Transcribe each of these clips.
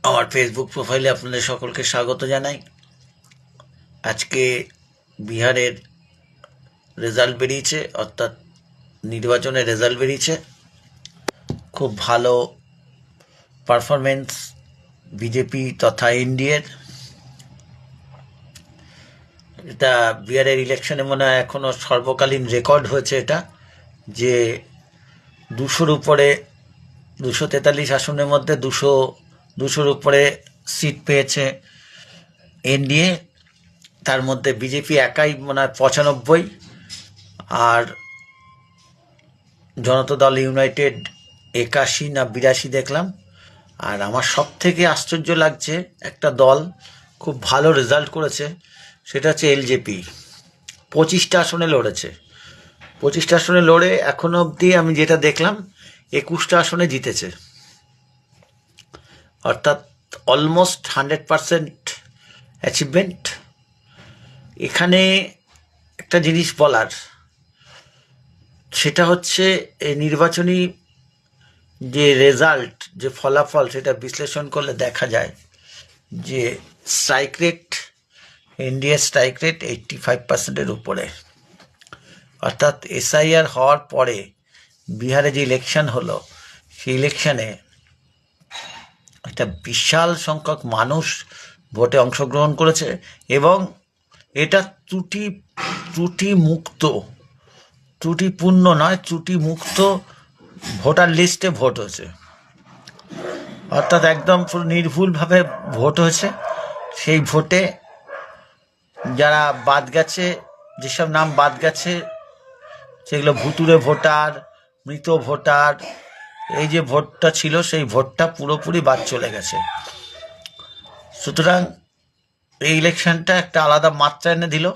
আমার ফেসবুক প্রোফাইলে আপনাদের সকলকে স্বাগত জানাই। আজকে বিহারের রেজাল্ট বেরিয়েছে, অর্থাৎ নির্বাচনের রেজাল্ট বেরিয়েছে। খুব ভালো পারফরমেন্স বিজেপি তথা এনডিএর। এটা বিহারের ইলেকশনে মনে হয় এখনও সর্বকালীন রেকর্ড হয়েছে এটা, যে 200-র উপরে 243 আসনের মধ্যে 200-র উপরে সিট পেয়েছে এনডিএ। তার মধ্যে বিজেপি একাই মনে হয় 95, আর জনতা দল ইউনাইটেড 81 না 82 দেখলাম। আর আমার সব থেকে আশ্চর্য লাগছে, একটা দল খুব ভালো রেজাল্ট করেছে, সেটা হচ্ছে এলজেপি। 25টা আসনে লড়েছে। 25টা আসনে লড়ে এখনো অবধি আমি যেটা দেখলাম 21টা আসনে জিতেছে, অর্থাৎ অলমোস্ট 100% অ্যাচিভমেন্ট। এখানে একটা জিনিস বলার, সেটা হচ্ছে এই নির্বাচনী যে রেজাল্ট, যে ফলাফল, সেটা বিশ্লেষণ করলে দেখা যায় যে স্ট্রাইক রেট, ইন্ডিয়ার স্ট্রাইক রেট 85%-এর উপরে। অর্থাৎ এসআইআর হওয়ার পরে বিহারে যে ইলেকশন হলো, সেই ইলেকশনে একটা বিশাল সংখ্যক মানুষ ভোটে অংশগ্রহণ করেছে, এবং এটা ত্রুটিপূর্ণ নয়, ত্রুটিমুক্ত ভোটার লিস্টে ভোট হয়েছে। অর্থাৎ একদম পুরো নির্ভুলভাবে ভোট হয়েছে। সেই ভোটে যারা বাদ গেছে, যেসব নাম বাদ গেছে, সেগুলো ভুতুড়ে ভোটার, মৃত ভোটার, এই যে ভোটটা ছিল সেই ভোটটা পুরোপুরি বাদ চলে গেছে। সুতরাং এই ইলেকশনটা একটা আলাদা মাত্রা এনে দিল।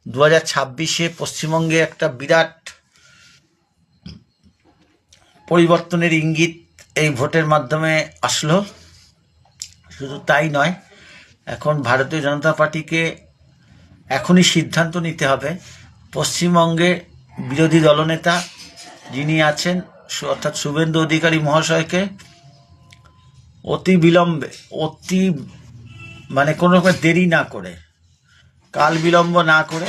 2026-এ পশ্চিমবঙ্গে একটা বিরাট পরিবর্তনের ইঙ্গিত এই ভোটের মাধ্যমে আসলো। শুধু তাই নয়, এখন ভারতীয় জনতা পার্টিকে এখনই সিদ্ধান্ত নিতে হবে পশ্চিমবঙ্গে বিরোধী দলনেতা যিনি আছেন, অর্থাৎ শুভেন্দু অধিকারী মহাশয়কে কোনো রকম দেরি না করে, কাল বিলম্ব না করে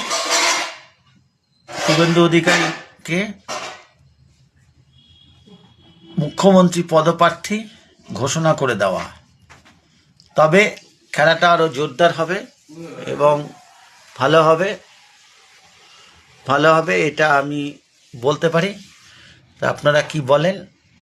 শুভেন্দু অধিকারীকে মুখ্যমন্ত্রী পদপ্রার্থী ঘোষণা করে দেওয়া। তবে খেলাটা আরও জোরদার হবে এবং ভালো হবে, এটা আমি বলতে পারি। তা আপনারা কি বলেন?